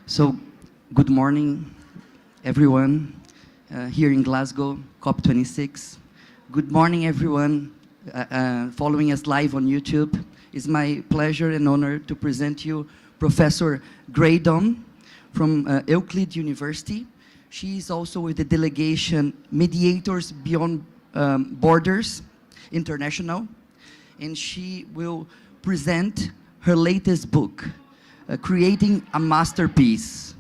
So, good morning, everyone, here in Glasgow, COP26. Good morning, everyone following us live on YouTube. It's my pleasure and honor to present you Professor Graydon from Euclid University. She is also with the delegation Mediators Beyond Borders International, and she will present her latest book, Creating a Masterpiece,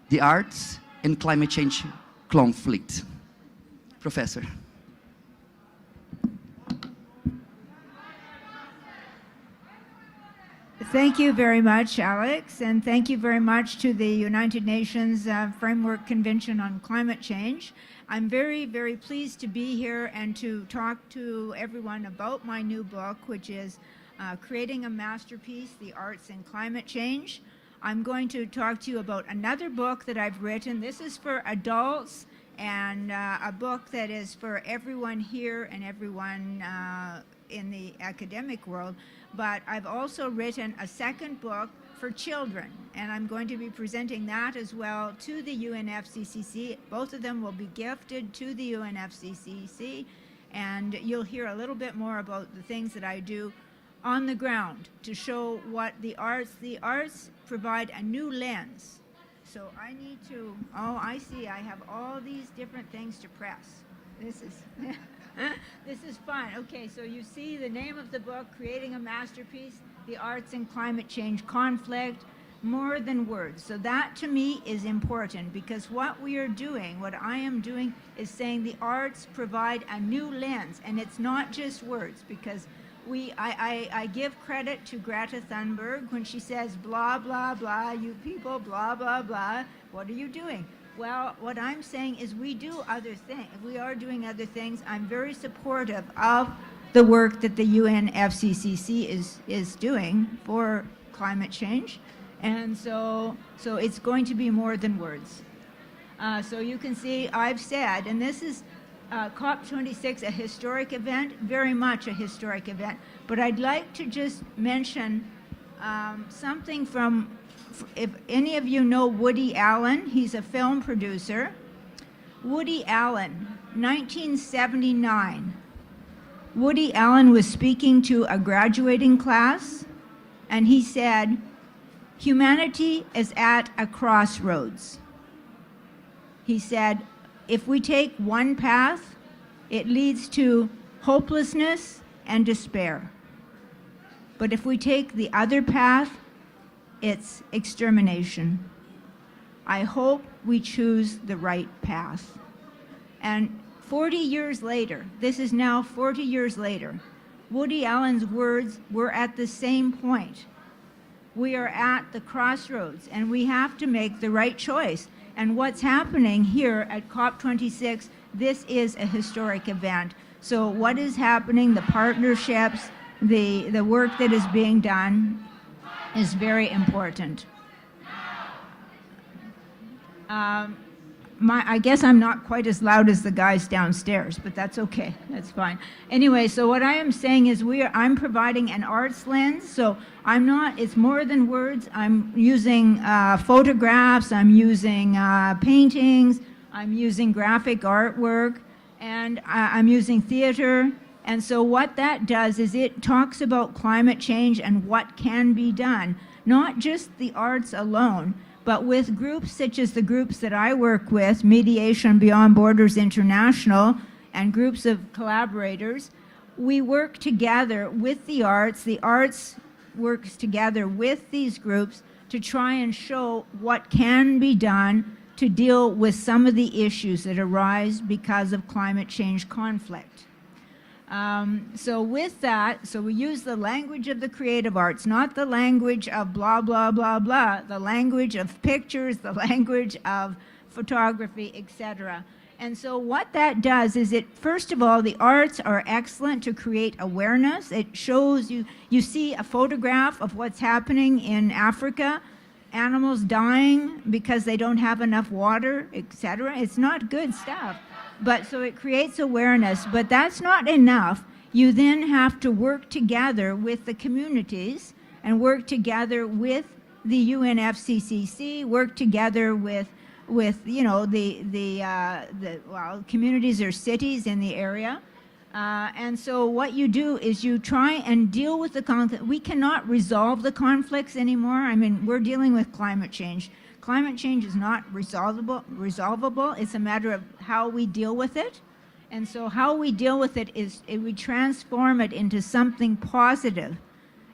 The Arts and Climate Change Conflict. Professor. Thank you very much, Alex, and thank you very much to the United Nations Framework Convention on Climate Change. I'm very, very pleased to be here and to talk to everyone about my new book, which is Creating a Masterpiece, The Arts and Climate Change. I'm going to talk to you about another book that I've written. This is for adults and a book that is for everyone here and everyone in the academic world. But I've also written a second book for children, and I'm going to be presenting that as well to the UNFCCC. Both of them will be gifted to the UNFCCC, and you'll hear a little bit more about the things that I do on the ground to show what the arts provide a new lens. So I need to, oh, I see, I have all these different things to press. This is, this is fun. Okay, so you see the name of the book, Creating a Masterpiece, The Arts and Climate Change Conflict, More Than Words. So that to me is important, because what we are doing, what I am doing, is saying the arts provide a new lens, and it's not just words, because I give credit to Greta Thunberg when she says, blah, blah, blah, you people, blah, blah, blah. What are you doing? Well, what I'm saying is we do other things. We are doing other things. I'm very supportive of the work that the UNFCCC is doing for climate change. And so it's going to be more than words. So you can see I've said, and this is COP26, a historic event, very much a historic event. But I'd like to just mention something from, if any of you know Woody Allen, he's a film producer. Woody Allen, 1979. Woody Allen was speaking to a graduating class, and he said, humanity is at a crossroads. He said, if we take one path, it leads to hopelessness and despair. But if we take the other path, it's extermination. I hope we choose the right path. And 40 years later, this is now 40 years later, Woody Allen's words were at the same point. We are at the crossroads, and we have to make the right choice. And what's happening here at COP26, this is a historic event. So what is happening, the partnerships, the work that is being done is very important. I guess I'm not quite as loud as the guys downstairs, but that's okay, that's fine. Anyway, so what I am saying is I'm providing an arts lens, so it's more than words. I'm using photographs, I'm using paintings, I'm using graphic artwork, and I'm using theater. And so what that does is it talks about climate change and what can be done, not just the arts alone, but with groups such as the groups that I work with, Mediation Beyond Borders International, and groups of collaborators. We work together with the arts works together with these groups to try and show what can be done to deal with some of the issues that arise because of climate change conflict. So with that, so we use the language of the creative arts, not the language of blah, blah, blah, blah, the language of pictures, the language of photography, etc. And so what that does is first of all, the arts are excellent to create awareness. It shows you see a photograph of what's happening in Africa, animals dying because they don't have enough water, etc. It's not good stuff. But so it creates awareness, but that's not enough. You then have to work together with the communities and work together with the UNFCCC, work together with communities or cities in the area. And so what you do is you try and deal with the conflict. We cannot resolve the conflicts anymore. I mean, we're dealing with climate change. Climate change is not resolvable. It's a matter of how we deal with it. And so how we deal with it is we transform it into something positive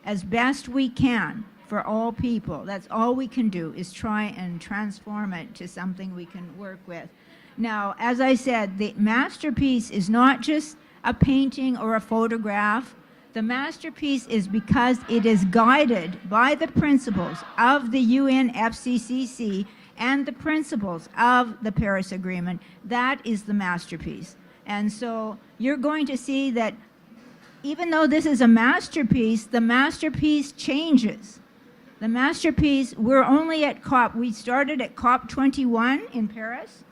as best we can for all people. That's all we can do, is try and transform it to something we can work with. Now, as I said, the masterpiece is not just a painting or a photograph. The masterpiece is because it is guided by the principles of the UNFCCC and the principles of the Paris Agreement. That is the masterpiece. And so you're going to see that even though this is a masterpiece, the masterpiece changes. The masterpiece, we're only at we started at COP21 in Paris.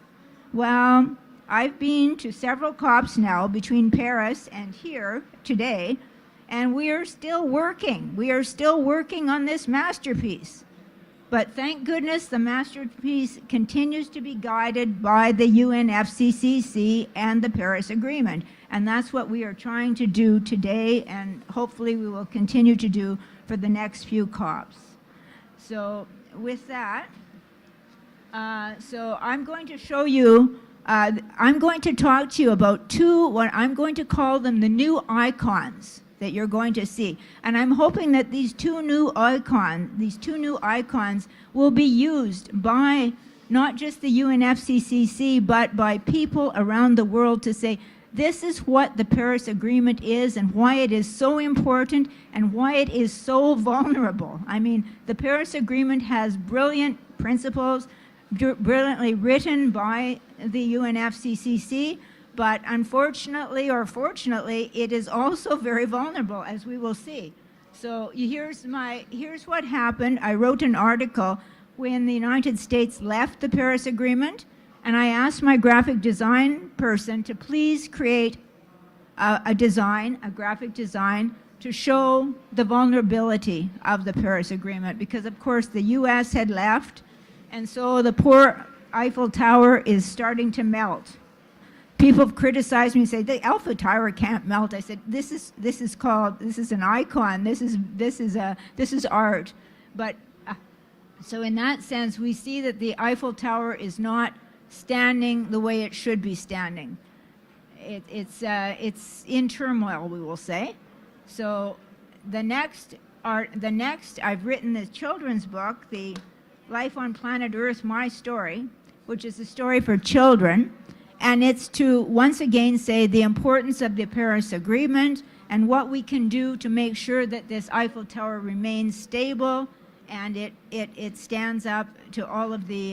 Well, I've been to several COPs now between Paris and here today, and we are still working. We are still working on this masterpiece. But thank goodness the masterpiece continues to be guided by the UNFCCC and the Paris Agreement. And that's what we are trying to do today, and hopefully we will continue to do for the next few COPs. So with that, so I'm going to show you, I'm going to talk to you about what I'm going to call them the new icons that you're going to see. And I'm hoping that these two new icons will be used by not just the UNFCCC, but by people around the world to say, this is what the Paris Agreement is and why it is so important and why it is so vulnerable. I mean, the Paris Agreement has brilliant principles, brilliantly written by the UNFCCC, but unfortunately or fortunately, it is also very vulnerable, as we will see. So here's what happened. I wrote an article when the United States left the Paris Agreement, and I asked my graphic design person to please create a graphic design to show the vulnerability of the Paris Agreement, because of course the US had left, and so the poor Eiffel Tower is starting to melt. People have criticized me and say the Eiffel Tower can't melt. I said this is an icon. This is art. But so in that sense, we see that the Eiffel Tower is not standing the way it should be standing. It's in turmoil, we will say. So the next I've written this children's book, the Life on Planet Earth, My Story, which is a story for children. And it's to once again say the importance of the Paris Agreement and what we can do to make sure that this Eiffel Tower remains stable and it stands up to all of the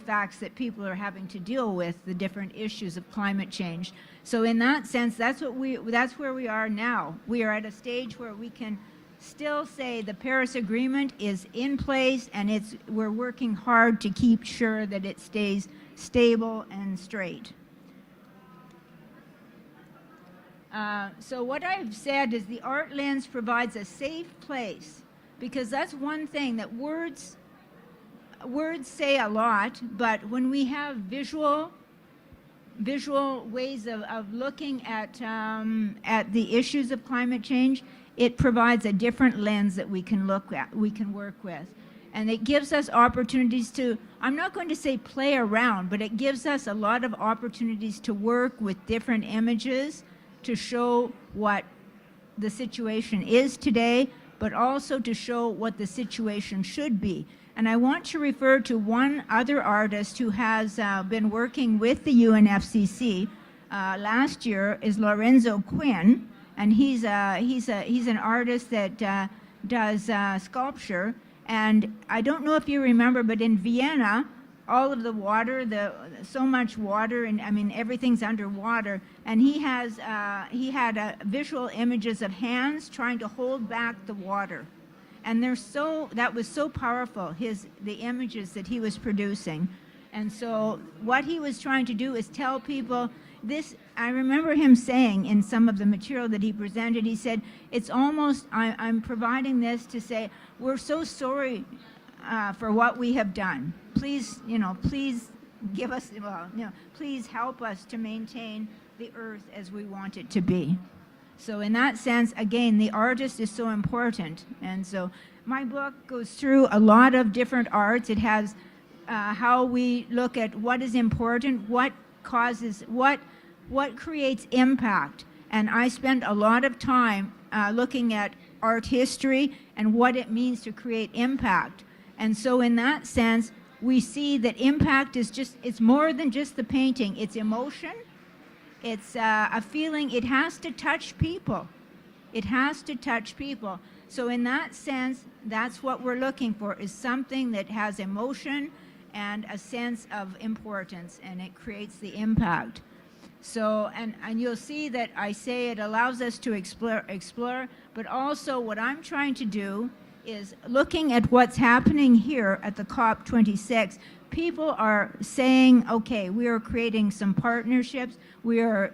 facts that people are having to deal with, the different issues of climate change. So in that sense, that's where we are now. We are at a stage where we can still say the Paris Agreement is in place, and we're working hard to keep sure that it stays stable and straight. So what I've said is the art lens provides a safe place, because that's one thing that words say a lot, but when we have visual ways of looking at the issues of climate change, it provides a different lens that we can look at, we can work with. And it gives us opportunities to, I'm not going to say play around, but it gives us a lot of opportunities to work with different images to show what the situation is today, but also to show what the situation should be. And I want to refer to one other artist who has been working with the UNFCCC last year, is Lorenzo Quinn. And he's an artist that does sculpture. And I don't know if you remember, but in Vienna, all of the water, so much water, and I mean everything's underwater. And he had visual images of hands trying to hold back the water, and that was so powerful. The images that he was producing, and so what he was trying to do is tell people, this, I remember him saying in some of the material that he presented, he said, it's almost, I'm providing this to say, we're so sorry for what we have done. Please, please give us, please help us to maintain the earth as we want it to be. So in that sense, again, the artist is so important. And so my book goes through a lot of different arts. It has how we look at what is important, what causes, what creates impact. And I spend a lot of time looking at art history and what it means to create impact. And so in that sense, we see that impact is it's more than just the painting. It's emotion. It's a feeling. It has to touch people. It has to touch people. So in that sense, that's what we're looking for, is something that has emotion and a sense of importance, and it creates the impact. So, and you'll see that I say it allows us to explore, but also what I'm trying to do is looking at what's happening here at the COP26. People are saying, okay, we are creating some partnerships. We are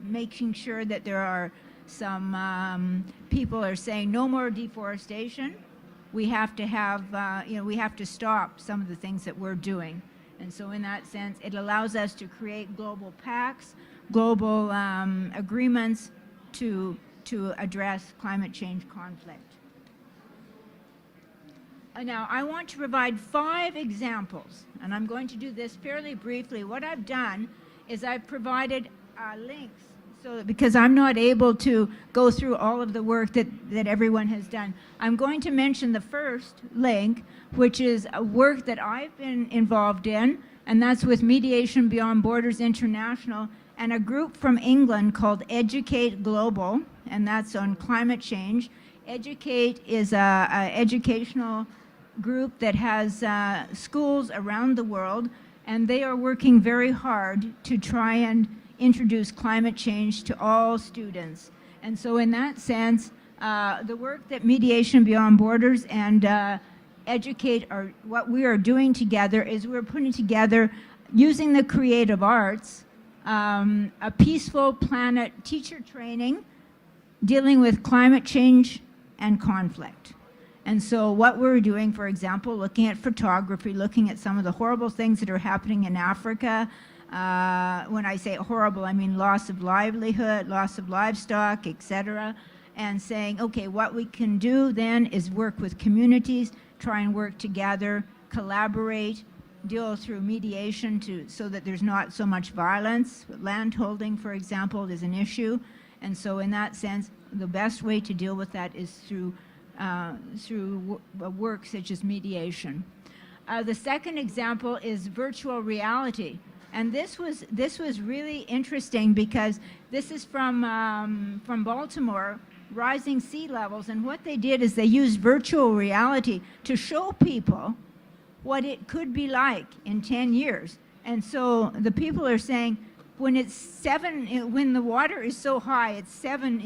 making sure that there are some people are saying no more deforestation. We have to have, we have to stop some of the things that we're doing. And so in that sense, it allows us to create global pacts, global agreements to address climate change conflict. Now, I want to provide 5 examples, and I'm going to do this fairly briefly. What I've done is I've provided links, so because I'm not able to go through all of the work that everyone has done. I'm going to mention the first link, which is a work that I've been involved in, and that's with Mediation Beyond Borders International and a group from England called Educate Global, and that's on climate change. Educate is an educational group that has schools around the world, and they are working very hard to try and introduce climate change to all students. And so in that sense, the work that Mediation Beyond Borders and Educate are, what we are doing together is we're putting together, using the creative arts, a peaceful planet teacher training dealing with climate change and conflict. And so what we're doing, for example, looking at photography, looking at some of the horrible things that are happening in Africa. When I say horrible, I mean loss of livelihood, loss of livestock, etc. And saying, okay, what we can do then is work with communities, try and work together, collaborate, deal through mediation so that there's not so much violence. Landholding, for example, is an issue. And so in that sense, the best way to deal with that is through work such as mediation. The second example is virtual reality. And this was really interesting because this is from Baltimore, rising sea levels. And what they did is they used virtual reality to show people what it could be like in 10 years. And so the people are saying, when the water is so high, it's 7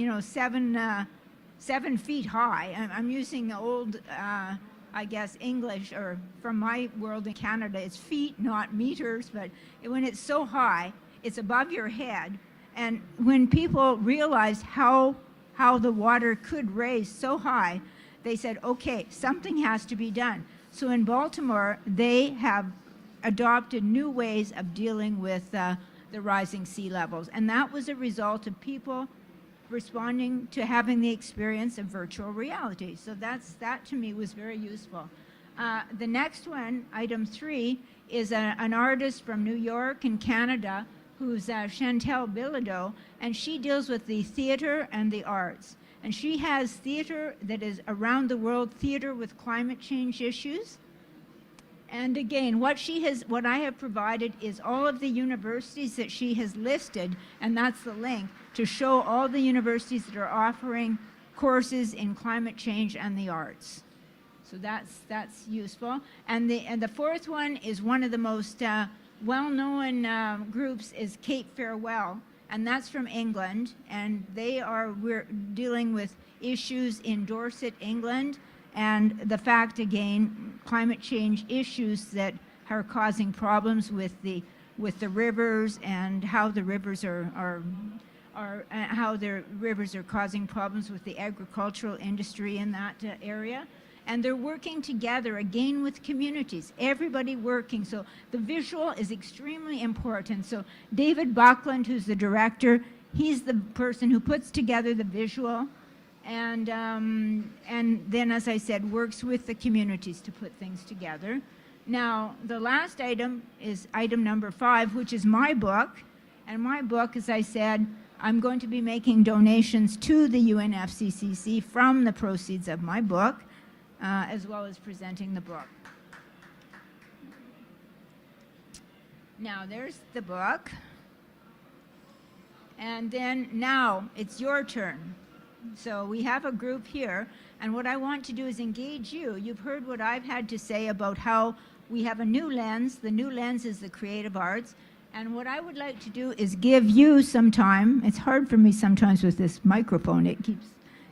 feet high. I'm using old, I guess, English, or from my world in Canada, it's feet, not meters, but when it's so high, it's above your head. And when people realized how the water could raise so high, they said, okay, something has to be done. So in Baltimore, they have adopted new ways of dealing with the rising sea levels. And that was a result of people responding to having the experience of virtual reality. So that to me was very useful. The next one, item 3, is an artist from New York and Canada who's Chantal Bilodeau, and she deals with the theater and the arts. And she has theater that is around the world, theater with climate change issues. And again, what I have provided is all of the universities that she has listed, and that's the link, to show all the universities that are offering courses in climate change and the arts. So that's useful. And the fourth one is one of the most well-known groups is Cape Farewell, and that's from England, and we're dealing with issues in Dorset, England, and the fact, again, climate change issues that are causing problems with the with the rivers and how the rivers are how the rivers are causing problems with the agricultural industry in that area. And they're working together again with communities, everybody working. So the visual is extremely important. So David Buckland, who's the director, he's the person who puts together the visual and then, as I said, works with the communities to put things together. Now, the last item is item number 5, which is my book. And my book, as I said, I'm going to be making donations to the UNFCCC from the proceeds of my book, as well as presenting the book. Now, there's the book. And then now it's your turn. So we have a group here, and what I want to do is engage you. You've heard what I've had to say about how we have a new lens. The new lens is the creative arts. And what I would like to do is give you some time. It's hard for me sometimes with this microphone.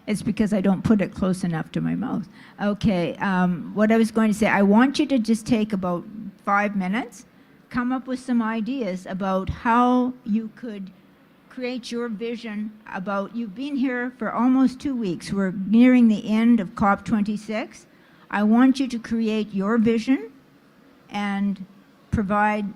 It's because I don't put it close enough to my mouth. Okay, what I was going to say, I want you to just take about 5 minutes, come up with some ideas about how you could create your vision about, you've been here for almost 2 weeks. We're nearing the end of COP26. I want you to create your vision and provide,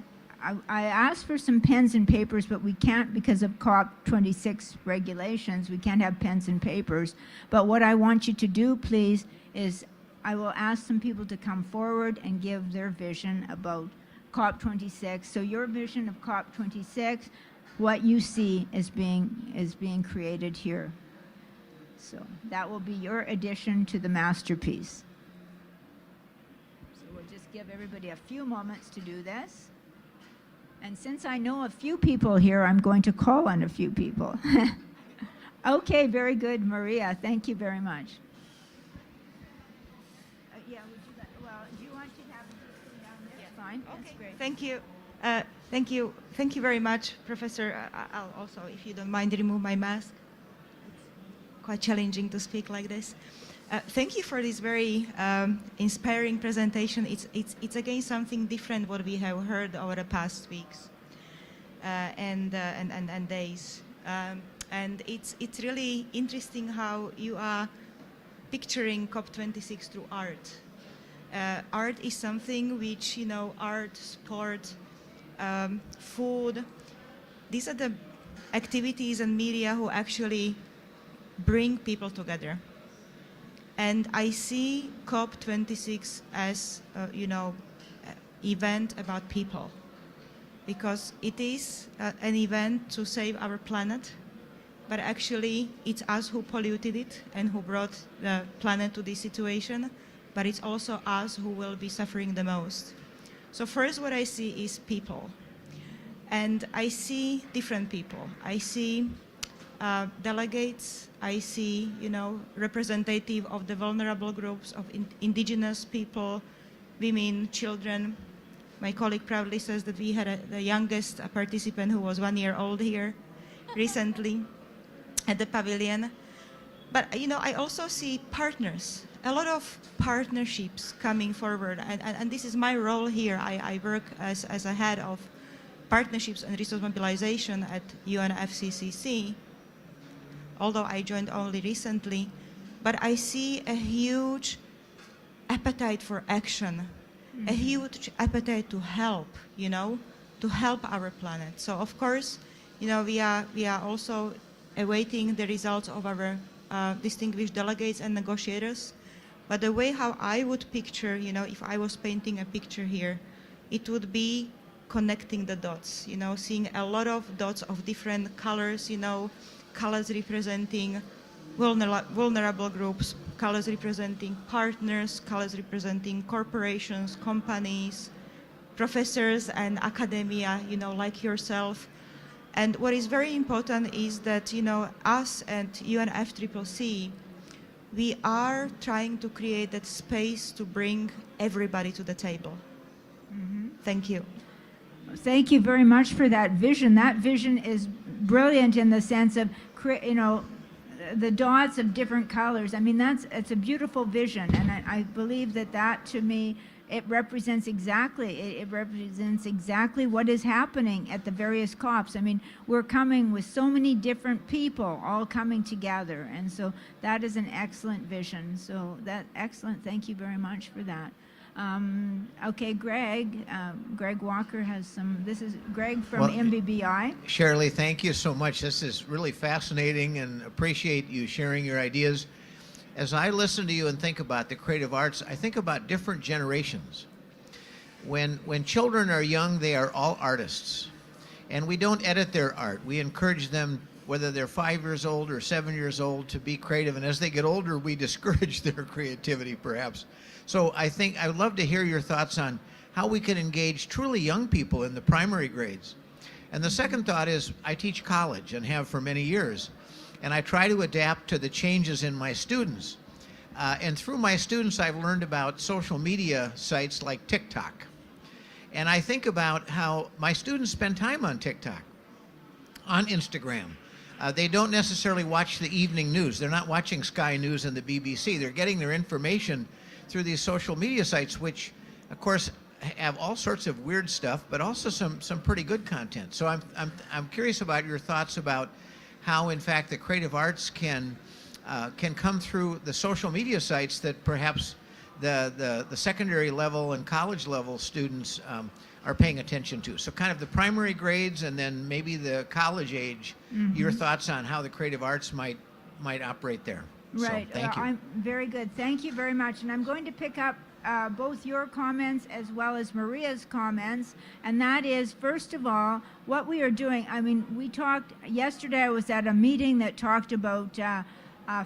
I asked for some pens and papers, but we can't because of COP26 regulations. We can't have pens and papers. But what I want you to do, please, is I will ask some people to come forward and give their vision about COP26. So your vision of COP26, what you see is being created here. So that will be your addition to the masterpiece. So we'll just give everybody a few moments to do this. And since I know a few people here, I'm going to call on a few people. Okay, very good, Maria. Thank you very much. Yeah, would you like, well, do you want to have it down there? Yeah. Fine, okay. That's great. Thank you. Thank you very much, Professor. I'll also, if you don't mind, remove my mask. It's quite challenging to speak like this. Thank you for this very inspiring presentation. It's again something different what we have heard over the past weeks and days. And it's really interesting how you are picturing COP26 through art. Art is something which, you know, art, sport, food, these are the activities and media who actually bring people together. And I see COP26 as, you know, an event about people, because it is an event to save our planet, but actually it's us who polluted it and who brought the planet to this situation, but it's also us who will be suffering the most. So first what I see is people. And I see different people. I see delegates, I see, you know, representative of the vulnerable groups of indigenous people, women, children. My colleague proudly says that we had the youngest participant who was 1 year old here recently at the Pavilion. But, you know, I also see partners, a lot of partnerships coming forward. And this is my role here. I work as a head of partnerships and resource mobilization at UNFCCC, although I joined only recently. But I see a huge appetite for action, a huge appetite to help, you know, to help our planet. So of course, you know, we are also awaiting the results of our distinguished delegates and negotiators. But the way how I would picture, you know, if I was painting a picture here, it would be connecting the dots, you know, seeing a lot of dots of different colors, you know, colors representing vulnerable groups, colors representing partners, colors representing corporations, companies, professors and academia, you know, like yourself. And what is very important is that, you know, us at UNFCCC, we are trying to create that space to bring everybody to the table. Thank you. Thank you very much for that vision. That vision is brilliant in the sense of, you know, the dots of different colors. I mean, it's a beautiful vision, and I believe that to me it represents exactly what is happening at the various COPs. I mean, we're coming with so many different people all coming together, and so that is an excellent vision. So excellent. Thank you very much for that. Okay, Greg Walker has some. This is Greg from MBBI. Charalee, thank you so much. This is really fascinating, and appreciate you sharing your ideas. As I listen to you and think about the creative arts, I think about different generations. When children are young, they are all artists, and we don't edit their art. We encourage them, whether they're 5 years old or 7 years old, to be creative, and as they get older, we discourage their creativity, perhaps. So I think I would love to hear your thoughts on how we can engage truly young people in the primary grades. And the second thought is, I teach college and have for many years, and I try to adapt to the changes in my students. And through my students, I've learned about social media sites like TikTok. And I think about how my students spend time on TikTok, on Instagram. They don't necessarily watch the evening news. They're not watching Sky News and the BBC. They're getting their information through these social media sites, which, of course, have all sorts of weird stuff, but also some pretty good content. So I'm curious about your thoughts about how, in fact, the creative arts can come through the social media sites that perhaps the secondary level and college level students are paying attention to. So kind of the primary grades and then maybe the college age, your thoughts on how the creative arts might operate there. Right. So, thank you. I'm very good. Thank you very much. And I'm going to pick up both your comments as well as Maria's comments. And that is, first of all, what we are doing. I mean, we talked yesterday. I was at a meeting that talked about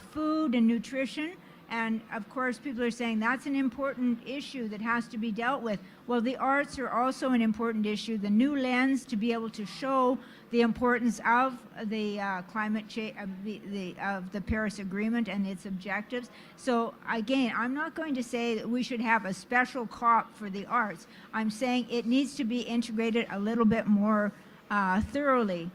food and nutrition. And of course, people are saying that's an important issue that has to be dealt with. Well, the arts are also an important issue. The new lens to be able to show the importance of the climate change, of the Paris Agreement and its objectives. So again, I'm not going to say that we should have a special COP for the arts. I'm saying it needs to be integrated a little bit more thoroughly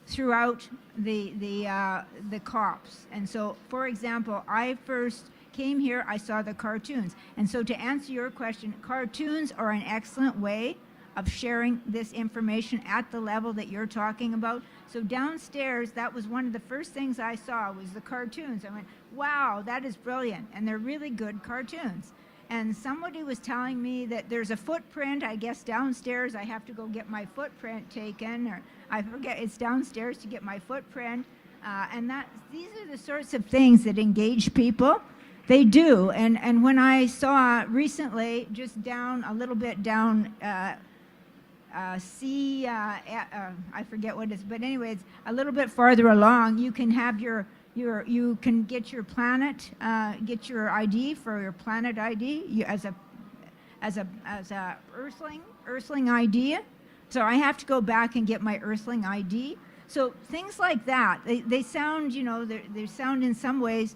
throughout the COPs. And so, for example, I first came here, I saw the cartoons. And so to answer your question, cartoons are an excellent way of sharing this information at the level that you're talking about. So downstairs, that was one of the first things I saw was the cartoons. I went, wow, that is brilliant. And they're really good cartoons. And somebody was telling me that there's a footprint, I guess downstairs, I have to go get my footprint taken, or I forget, it's downstairs to get my footprint. And these are the sorts of things that engage people. They do. And when I saw recently, just down, a little bit down, I forget what it is, but anyways, a little bit farther along, you can have you can get your planet, get your ID for your planet ID as a Earthling ID. So I have to go back and get my Earthling ID. So things like that, they sound, they sound in some ways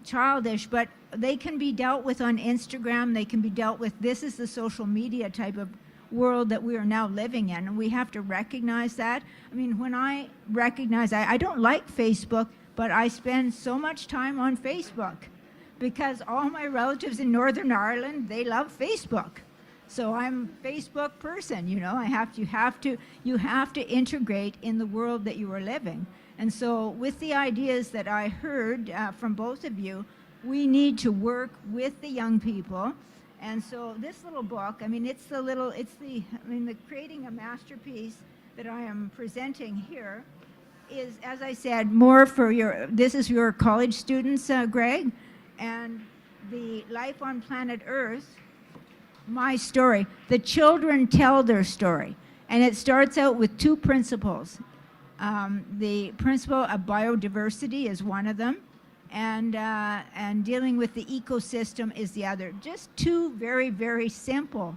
childish, but they can be dealt with on Instagram. They can be dealt with. This is the social media type of world that we are now living in, and we have to recognize that. I mean, when I recognize, I don't like Facebook, but I spend so much time on Facebook because all my relatives in Northern Ireland, they love Facebook. So I'm a Facebook person, you have to integrate in the world that you are living. And so with the ideas that I heard from both of you, we need to work with the young people. And so this little book, I mean, the Creating a Masterpiece that I am presenting here is, as I said, more for this is your college students, Greg, and the Life on Planet Earth, my story. The children tell their story, and it starts out with two principles. The principle of biodiversity is one of them, and dealing with the ecosystem is the other. Just two very, very simple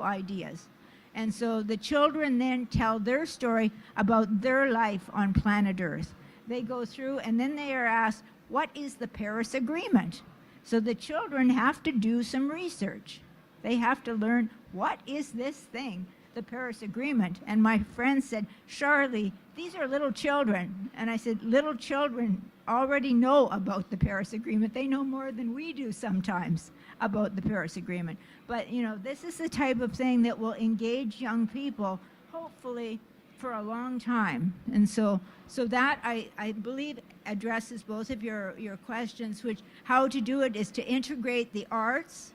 ideas. And so the children then tell their story about their life on planet Earth. They go through, and then they are asked, what is the Paris Agreement? So the children have to do some research. They have to learn, what is this thing, the Paris Agreement? And my friend said, Charalee, these are little children. And I said, little children already know about the Paris Agreement. They know more than we do sometimes about the Paris Agreement. But, you know, this is the type of thing that will engage young people, hopefully, for a long time. And so that, I believe, addresses both of your questions, which how to do it is to integrate the arts,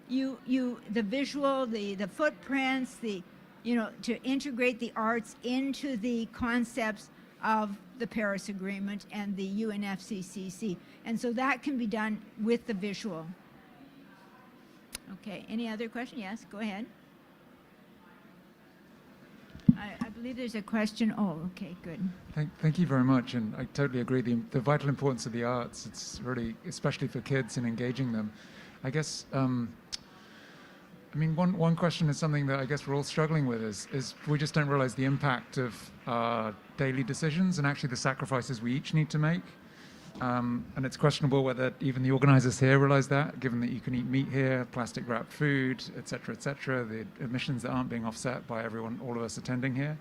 the visual, the footprints, to integrate the arts into the concepts of the Paris Agreement and the UNFCCC. And so that can be done with the visual. Okay, any other question? Yes, go ahead. I believe there's a question. Oh, okay, good. Thank you very much, and I totally agree. The vital importance of the arts, it's really, especially for kids and engaging them. I guess, I mean, one question is something that I guess we're all struggling with is we just don't realize the impact of our daily decisions and actually the sacrifices we each need to make. And it's questionable whether even the organizers here realize that, given that you can eat meat here, plastic wrapped food, et cetera, the emissions that aren't being offset by all of us attending here.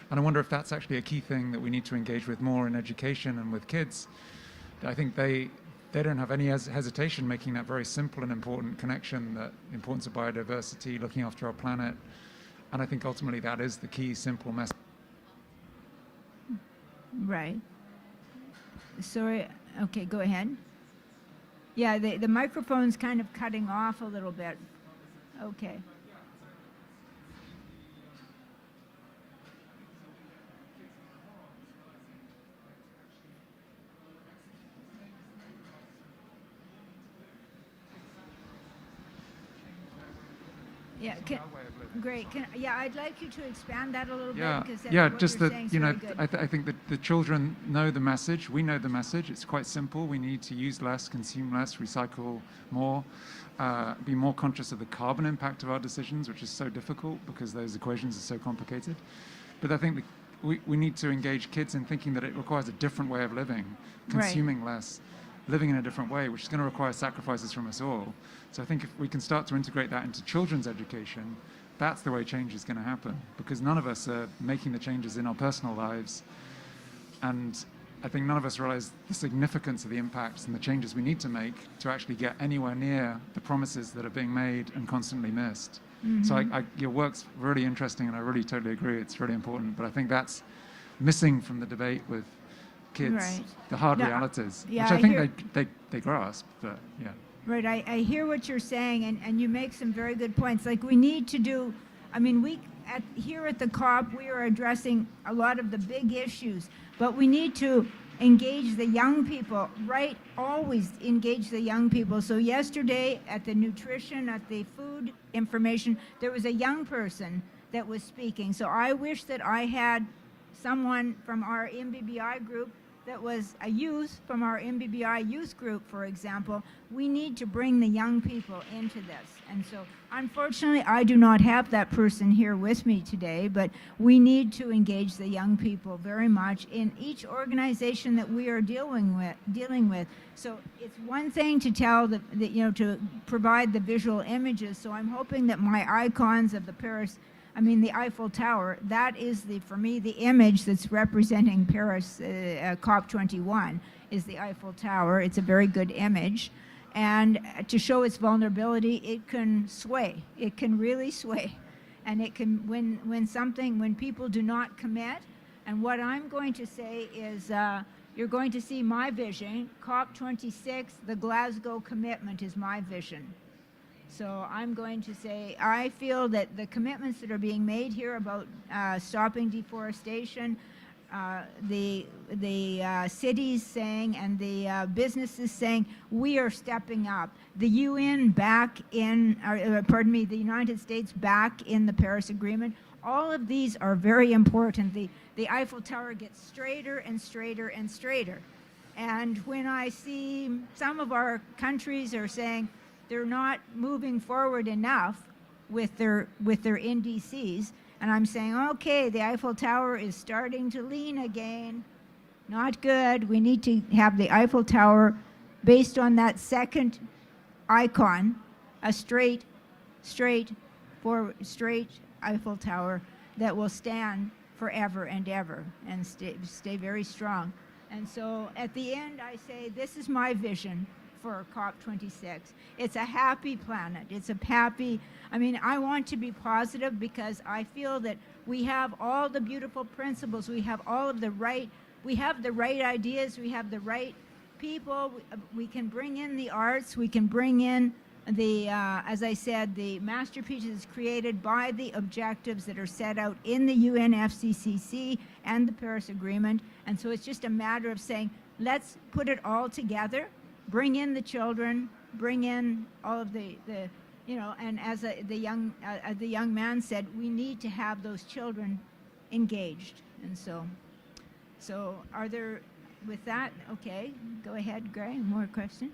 And I wonder if that's actually a key thing that we need to engage with more in education and with kids. I think they don't have any hesitation making that very simple and important connection, that the importance of biodiversity, looking after our planet. And I think ultimately that is the key simple message. Right. Sorry. Okay, go ahead. Yeah, the microphone's kind of cutting off a little bit. Okay. Yeah, great. I'd like you to expand that a little bit, because what just you're that, saying you know, is very good. I think that the children know the message. We know the message. It's quite simple. We need to use less, consume less, recycle more, be more conscious of the carbon impact of our decisions, which is so difficult because those equations are so complicated. But I think we need to engage kids in thinking that it requires a different way of living, consuming less, living in a different way, which is going to require sacrifices from us all. So I think if we can start to integrate that into children's education, that's the way change is going to happen, because none of us are making the changes in our personal lives. And I think none of us realize the significance of the impacts and the changes we need to make to actually get anywhere near the promises that are being made and constantly missed. Mm-hmm. So your work's really interesting, and I really totally agree. It's really important. But I think that's missing from the debate with kids, the hard realities, which I think they grasp, but yeah. Right, I hear what you're saying, and you make some very good points. Like, we need to do, I mean, here at the COP, we are addressing a lot of the big issues, but we need to engage the young people, right? Always engage the young people. So yesterday at the nutrition, at the food information, there was a young person that was speaking. So I wish that I had someone from our MBBI group that was a youth from our MBBI youth group, for example. We need to bring the young people into this. And so, unfortunately, I do not have that person here with me today, but we need to engage the young people very much in each organization that we are dealing with. So it's one thing to tell to provide the visual images. So I'm hoping that my icons of the Eiffel Tower, that is, for me, the image that's representing Paris COP21 is the Eiffel Tower. It's a very good image. And to show its vulnerability, it can sway. It can really sway. And it can, when people do not commit, and what I'm going to say is, you're going to see my vision. COP26, the Glasgow commitment is my vision. So I'm going to say, I feel that the commitments that are being made here about stopping deforestation, the cities saying, and the businesses saying, we are stepping up. The UN the United States back in the Paris Agreement. All of these are very important. The Eiffel Tower gets straighter and straighter and straighter. And when I see some of our countries are saying, they're not moving forward enough with their NDCs. And I'm saying, okay, the Eiffel Tower is starting to lean again. Not good. We need to have the Eiffel Tower based on that second icon, a straight Eiffel Tower that will stand forever and ever and stay very strong. And so at the end, I say, this is my vision for COP26. It's a happy planet. It's a happy, I mean, I want to be positive because I feel that we have all the beautiful principles. We have all of the right, we have the right ideas. We have the right people. We can bring in the arts. We can bring in the, as I said, the masterpieces created by the objectives that are set out in the UNFCCC and the Paris Agreement. And so it's just a matter of saying, let's put it all together, bring in the children, bring in all of the you know, and as the young man said, we need to have those children engaged. And so are there, with that, okay, go ahead, Gray, more question?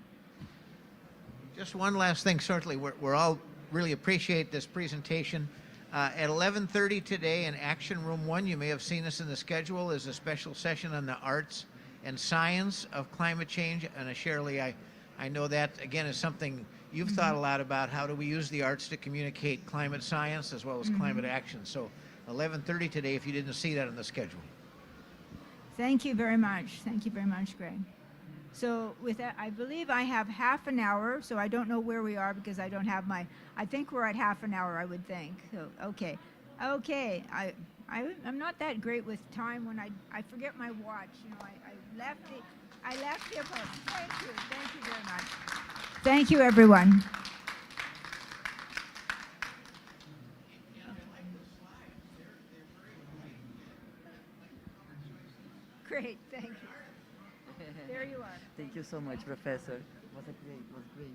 Just one last thing, certainly. We're all really appreciate this presentation. At 11:30 today in Action Room 1, you may have seen this in the schedule, is a special session on the arts and science of climate change. And Charalee, I know that, again, is something you've thought a lot about. How do we use the arts to communicate climate science as well as climate action? So 11:30 today, if you didn't see that on the schedule. Thank you very much. Thank you very much, Greg. So with that, I believe I have half an hour, so I don't know where we are because I don't have my, I think we're at half an hour, I would think. So, okay. Okay, I'm not that great with time when I forget my watch. You know, I left the post. Thank you very much. Thank you, everyone. Great, thank you. There you are. Thank you so much, Professor. Was great.